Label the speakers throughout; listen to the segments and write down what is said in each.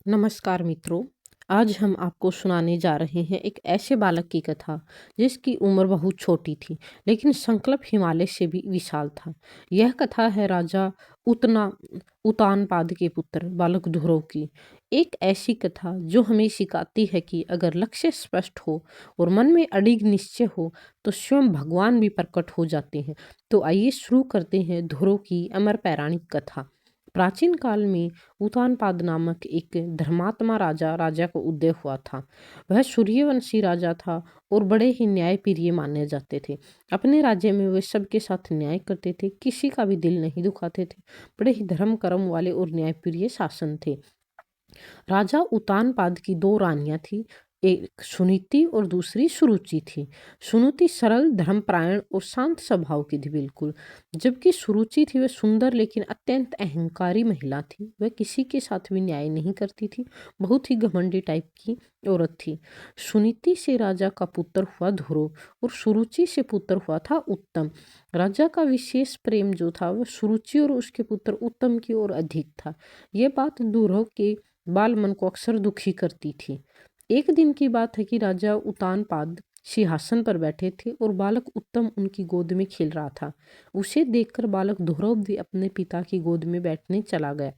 Speaker 1: नमस्कार मित्रों। आज हम आपको सुनाने जा रहे हैं एक ऐसे बालक की कथा जिसकी उम्र बहुत छोटी थी, लेकिन संकल्प हिमालय से भी विशाल था। यह कथा है राजा उतना उतानपाद के पुत्र बालक ध्रुव की। एक ऐसी कथा जो हमें सिखाती है कि अगर लक्ष्य स्पष्ट हो और मन में अडिग निश्चय हो तो स्वयं भगवान भी प्रकट हो जाते हैं। तो आइए शुरू करते हैं ध्रुव की अमर पौराणिक कथा। प्राचीन काल में उतानपाद नामक एक धर्मात्मा राजा को उदय हुआ था। वह सूर्यवंशी राजा था और बड़े ही न्यायप्रिय माने जाते थे। अपने राज्य में वे सबके साथ न्याय करते थे, किसी का भी दिल नहीं दुखाते थे। बड़े ही धर्म कर्म वाले और न्यायप्रिय शासन थे। राजा उतानपाद की दो रानियां थी, एक सुनीति और दूसरी सुरुचि थी। सुनीति सरल, धर्मपरायण और शांत स्वभाव की थी बिल्कुल, जबकि सुरुचि थी वह सुंदर लेकिन अत्यंत अहंकारी महिला थी। वह किसी के साथ भी न्याय नहीं करती थी, बहुत ही घमंडी टाइप की औरत थी। सुनीति से राजा का पुत्र हुआ ध्रुव और सुरुचि से पुत्र हुआ था उत्तम। राजा का विशेष प्रेम जो था वह सुरुचि और उसके पुत्र उत्तम की ओर अधिक था। यह बात ध्रुव के बाल मन को अक्सर दुखी करती थी। एक दिन की बात है कि राजा उतानपाद सिंहासन पर बैठे थे और बालक उत्तम उनकी गोद में खेल रहा था। उसे देखकर बालक ध्रुव भी अपने पिता की गोद में बैठने चला गया।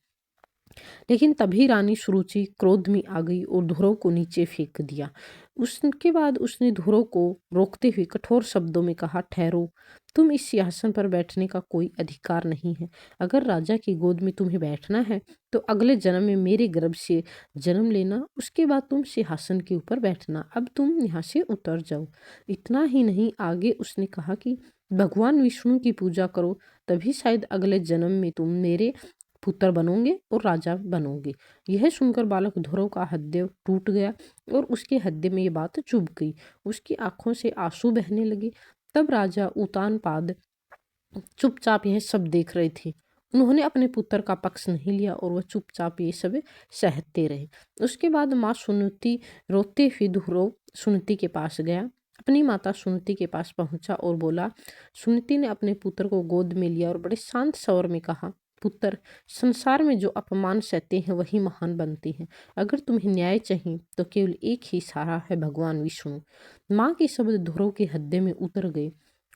Speaker 1: लेकिन तभी रानी सुरुचि क्रोध में आ गई और ध्रुव को नीचे फेंक दिया। उसके बाद उसने ध्रुव को रोकते हुए कठोर शब्दों में कहा, ठहरो, तुम इस सिंहासन पर बैठने का कोई अधिकार नहीं है। अगर राजा की गोद में तुम्हें बैठना है तो अगले जन्म में मेरे गर्भ से जन्म लेना, उसके बाद तुम सिंहासन के ऊपर बैठना। अब तुम यहाँ से उतर जाओ। इतना ही नहीं, आगे उसने कहा कि भगवान विष्णु की पूजा करो, तभी शायद अगले जन्म में तुम मेरे पुत्र बनोगे और राजा बनोगे। यह सुनकर बालक ध्रुव का हृदय टूट गया और उसके हृदय में ये बात चुभ गई। उसकी आंखों से आंसू बहने लगे। तब राजा उतानपाद चुपचाप यह सब देख रहे थे। उन्होंने अपने पुत्र का पक्ष नहीं लिया और वह चुपचाप ये सब सहते रहे। उसके बाद माँ सुनीति रोते हुए ध्रुव सुनीति के पास गया। अपनी माता सुनीति के पास पहुंचा और बोला। सुनीति ने अपने पुत्र को गोद में लिया और बड़े शांत स्वर में कहा, पुत्र, संसार में जो अपमान सहते हैं वही महान बनते हैं। अगर तुम्हें न्याय चाहिए तो केवल एक ही सहारा है, भगवान विष्णु। माँ के शब्द ध्रुव के हृदय में उतर गए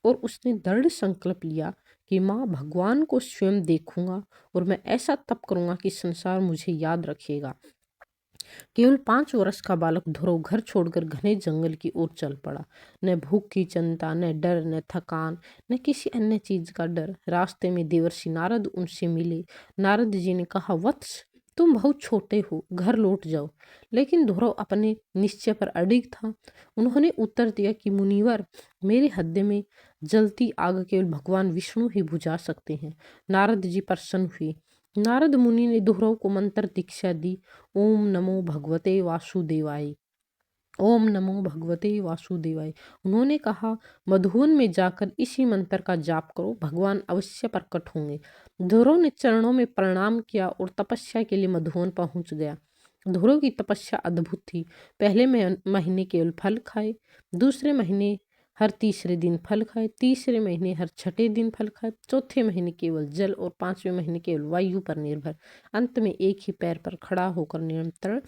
Speaker 1: और उसने दृढ़ संकल्प लिया कि माँ, भगवान को स्वयं देखूंगा और मैं ऐसा तप करूंगा कि संसार मुझे याद रखेगा। केवल 5 वर्ष का बालक ध्रुव घर छोड़कर घने जंगल की ओर चल पड़ा। न भूख की चिंता, न डर, न थकान, न किसी अन्य चीज का डर। रास्ते में देवर्षि नारद उनसे मिले। नारद जी ने कहा, वत्स, तुम बहुत छोटे हो, घर लौट जाओ। लेकिन ध्रुव अपने निश्चय पर अडिग था। उन्होंने उत्तर दिया कि मुनिवर, मेरे हृदय में जलती आग केवल भगवान विष्णु ही बुझा सकते हैं। नारद जी प्रसन्न हुए। नारद मुनि ने ध्रुव को मंत्र दीक्षा दी। ओम नमो भगवते वासुदेवाय। ओम नमो भगवते वासुदेवाय। उन्होंने कहा, मधुवन में जाकर इसी मंत्र का जाप करो, भगवान अवश्य प्रकट होंगे। ध्रुव ने चरणों में प्रणाम किया और तपस्या के लिए मधुवन पहुंच गया। ध्रुव की तपस्या अद्भुत थी। पहले महीने केवल फल खाए, दूसरे महीने हर तीसरे दिन फल खाए, तीसरे महीने हर छठे दिन फल खाए, चौथे महीने केवल जल और 5वें महीने केवल वायु पर निर्भर। अंत में एक ही पैर पर खड़ा होकर निरंतर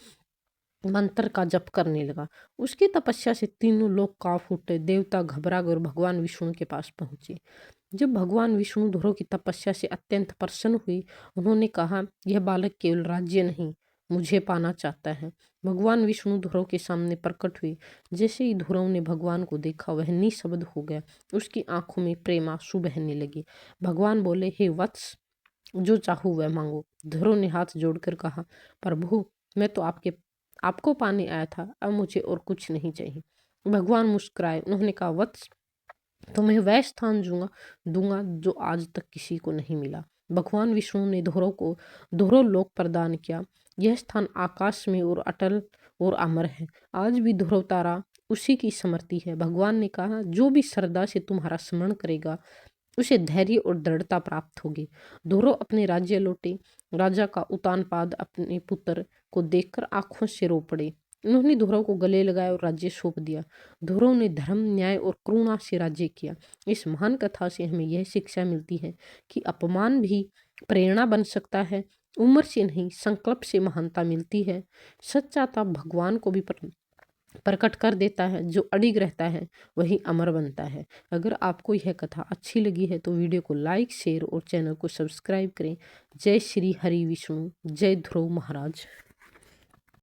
Speaker 1: मंत्र का जप करने लगा। उसकी तपस्या से तीनों लोग कांप उठे। देवता घबरा गए और भगवान विष्णु के पास पहुंचे। जब भगवान विष्णु ध्रुव की तपस्या से अत्यंत प्रसन्न हुए, उन्होंने कहा, यह बालक केवल राज्य नहीं, मुझे पाना चाहता है। भगवान विष्णु ध्रुव के सामने प्रकट हुए। जैसे ही ध्रुव ने भगवान को देखा, वह निशब्द हो गया। उसकी आंखों में प्रेम आंसू बहने लगे। भगवान बोले, हे वत्स, जो चाहूँ वह मांगो। ध्रुव ने हाथ जोड़कर कहा, प्रभु, मैं तो आपको पाने आया था, अब मुझे और कुछ नहीं चाहिए। भगवान मुस्कुराए। उन्होंने कहा, वत्स, तुम्हें वह स्थान दूंगा दूंगा जो आज तक किसी को नहीं मिला। भगवान विष्णु ने ध्रुव लोक प्रदान किया। यह स्थान आकाश में और अटल और अमर है। आज भी ध्रुव तारा उसी की स्मृति है। भगवान ने कहा, जो भी श्रद्धा से तुम्हारा स्मरण करेगा उसे धैर्य और दृढ़ता प्राप्त होगी। ध्रुव अपने राज्य लौटे। राजा का उतानपाद अपने पुत्र को देखकर आंखों से रो पड़े। उन्होंने ध्रुव को गले लगाया और राज्य सौंप दिया। ध्रुव ने धर्म, न्याय और करुणा से राज्य किया। इस महान कथा से हमें यह शिक्षा मिलती है कि अपमान भी प्रेरणा बन सकता है उम्र से नहीं, संकल्प से महानता मिलती है। सच्चा ताप भगवान को भी प्रकट कर देता है। जो अडिग रहता है वही अमर बनता है। अगर आपको यह कथा अच्छी लगी है तो वीडियो को लाइक, शेयर और चैनल को सब्सक्राइब करें। जय श्री हरि विष्णु, जय ध्रुव महाराज।